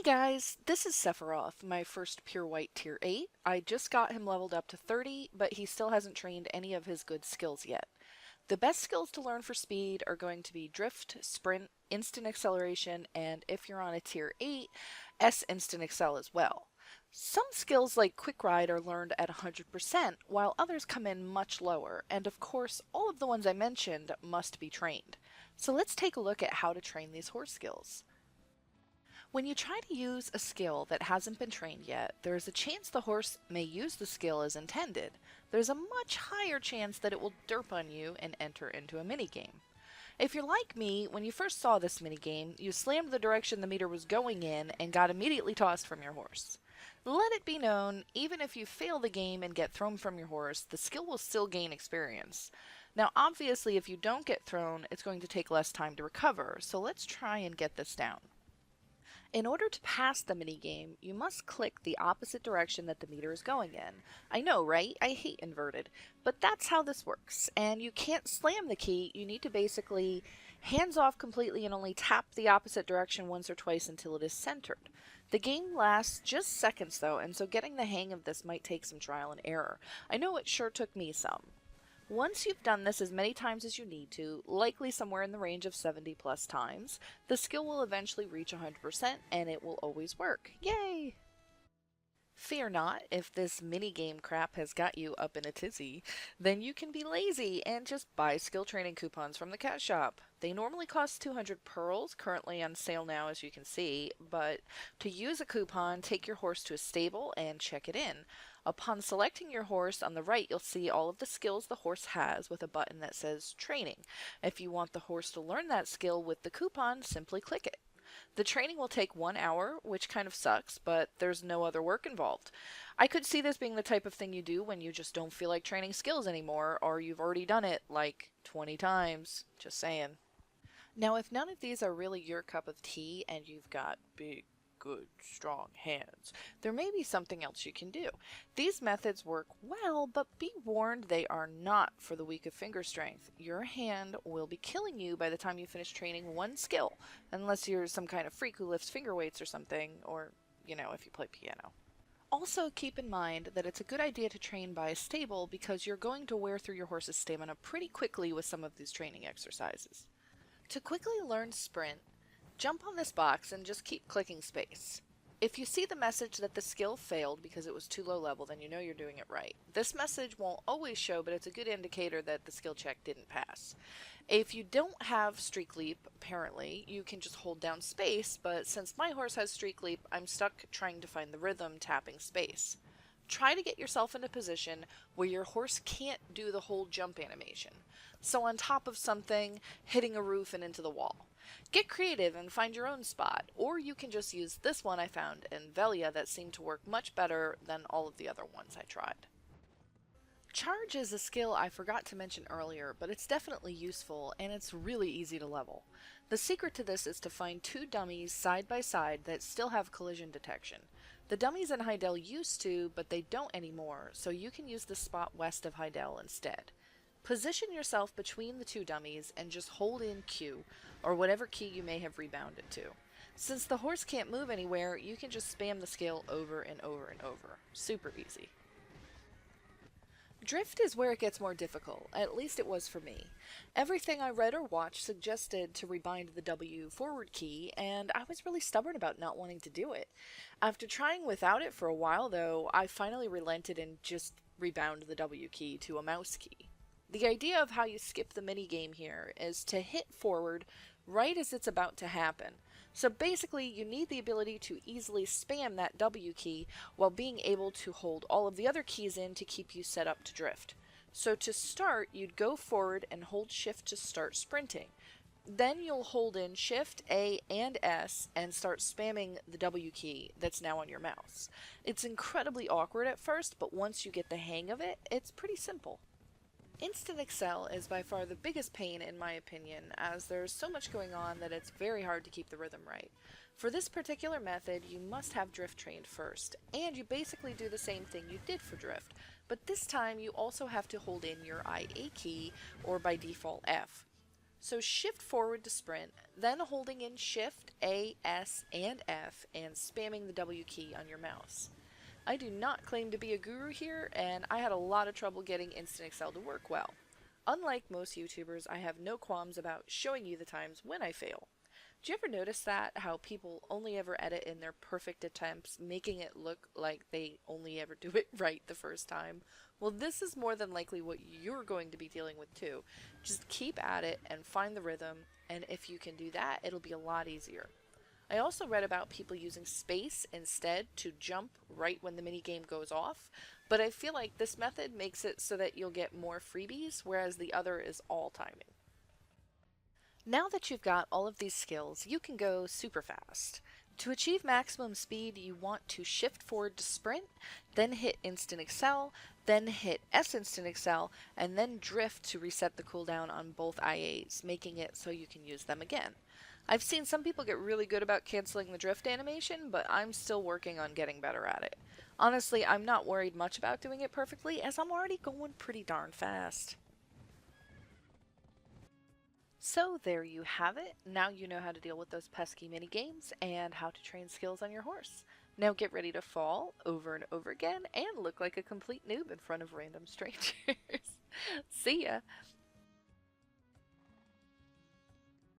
Guys, this is Sephiroth, my first pure white tier 8. I just got him leveled up to 30, but he still hasn't trained any of his good skills yet. The best skills to learn for speed are going to be Drift, Sprint, Instant Acceleration, and if you're on a tier 8, S Instant Excel as well. Some skills like Quick Ride are learned at 100%, while others come in much lower, and of course, all of the ones I mentioned must be trained. So let's take a look at how to train these horse skills. When you try to use a skill that hasn't been trained yet, there is a chance the horse may use the skill as intended. There's a much higher chance that it will derp on you and enter into a minigame. If you're like me, when you first saw this minigame, you slammed the direction the meter was going in and got immediately tossed from your horse. Let it be known, even if you fail the game and get thrown from your horse, the skill will still gain experience. Now obviously if you don't get thrown, it's going to take less time to recover, so let's try and get this down. In order to pass the minigame, you must click the opposite direction that the meter is going in. I know, right? I hate inverted. But that's how this works. And you can't slam the key, you need to basically hands off completely and only tap the opposite direction once or twice until it is centered. The game lasts just seconds though, and so getting the hang of this might take some trial and error. I know it sure took me some. Once you've done this as many times as you need to, likely somewhere in the range of 70 plus times, the skill will eventually reach 100% and it will always work. Yay! Fear not, if this minigame crap has got you up in a tizzy, then you can be lazy and just buy skill training coupons from the cat shop. They normally cost 200 pearls, currently on sale now as you can see, but to use a coupon, take your horse to a stable and check it in. Upon selecting your horse, on the right you'll see all of the skills the horse has with a button that says Training. If you want the horse to learn that skill with the coupon, simply click it. The training will take 1 hour, which kind of sucks, but there's no other work involved. I could see this being the type of thing you do when you just don't feel like training skills anymore, or you've already done it like 20 times. Just saying. Now, if none of these are really your cup of tea and you've got big, good, strong hands, there may be something else you can do. These methods work well, but be warned they are not for the weak of finger strength. Your hand will be killing you by the time you finish training one skill, unless you're some kind of freak who lifts finger weights or something, or, if you play piano. Also, keep in mind that it's a good idea to train by a stable because you're going to wear through your horse's stamina pretty quickly with some of these training exercises. To quickly learn Sprint, jump on this box and just keep clicking space. If you see the message that the skill failed because it was too low level, then you know you're doing it right. This message won't always show, but it's a good indicator that the skill check didn't pass. If you don't have Streak Leap, apparently, you can just hold down space, but since my horse has Streak Leap, I'm stuck trying to find the rhythm tapping space. Try to get yourself in a position where your horse can't do the whole jump animation. So on top of something, hitting a roof and into the wall. Get creative and find your own spot, or you can just use this one I found in Velia that seemed to work much better than all of the other ones I tried. Charge is a skill I forgot to mention earlier, but it's definitely useful and it's really easy to level. The secret to this is to find two dummies side by side that still have collision detection. The dummies in Heidel used to, but they don't anymore, so you can use the spot west of Heidel instead. Position yourself between the two dummies and just hold in Q, or whatever key you may have rebounded to. Since the horse can't move anywhere, you can just spam the skill over and over and over. Super easy. Drift is where it gets more difficult, at least it was for me. Everything I read or watched suggested to rebind the W forward key, and I was really stubborn about not wanting to do it. After trying without it for a while though, I finally relented and just rebound the W key to a mouse key. The idea of how you skip the minigame here is to hit forward right as it's about to happen. So basically you need the ability to easily spam that W key while being able to hold all of the other keys in to keep you set up to drift. So to start, you'd go forward and hold shift to start sprinting. Then you'll hold in shift, A, and S and start spamming the W key that's now on your mouse. It's incredibly awkward at first, but once you get the hang of it, it's pretty simple. Instant Excel is by far the biggest pain in my opinion, as there's so much going on that it's very hard to keep the rhythm right. For this particular method, you must have drift trained first, and you basically do the same thing you did for drift, but this time you also have to hold in your IA key, or by default F. So shift forward to sprint, then holding in shift, A, S, and F, and spamming the W key on your mouse. I do not claim to be a guru here, and I had a lot of trouble getting Instant Excel to work well. Unlike most YouTubers, I have no qualms about showing you the times when I fail. Do you ever notice that? How people only ever edit in their perfect attempts, making it look like they only ever do it right the first time? Well, this is more than likely what you're going to be dealing with too. Just keep at it and find the rhythm, and if you can do that, it'll be a lot easier. I also read about people using space instead to jump right when the minigame goes off, but I feel like this method makes it so that you'll get more freebies, whereas the other is all timing. Now that you've got all of these skills, you can go super fast. To achieve maximum speed, you want to shift forward to sprint, then hit Instant Excel, then hit S Instant Excel, and then drift to reset the cooldown on both IAs, making it so you can use them again. I've seen some people get really good about canceling the drift animation, but I'm still working on getting better at it. Honestly, I'm not worried much about doing it perfectly, as I'm already going pretty darn fast. So there you have it. Now you know how to deal with those pesky mini games and how to train skills on your horse. Now get ready to fall over and over again and look like a complete noob in front of random strangers. See ya!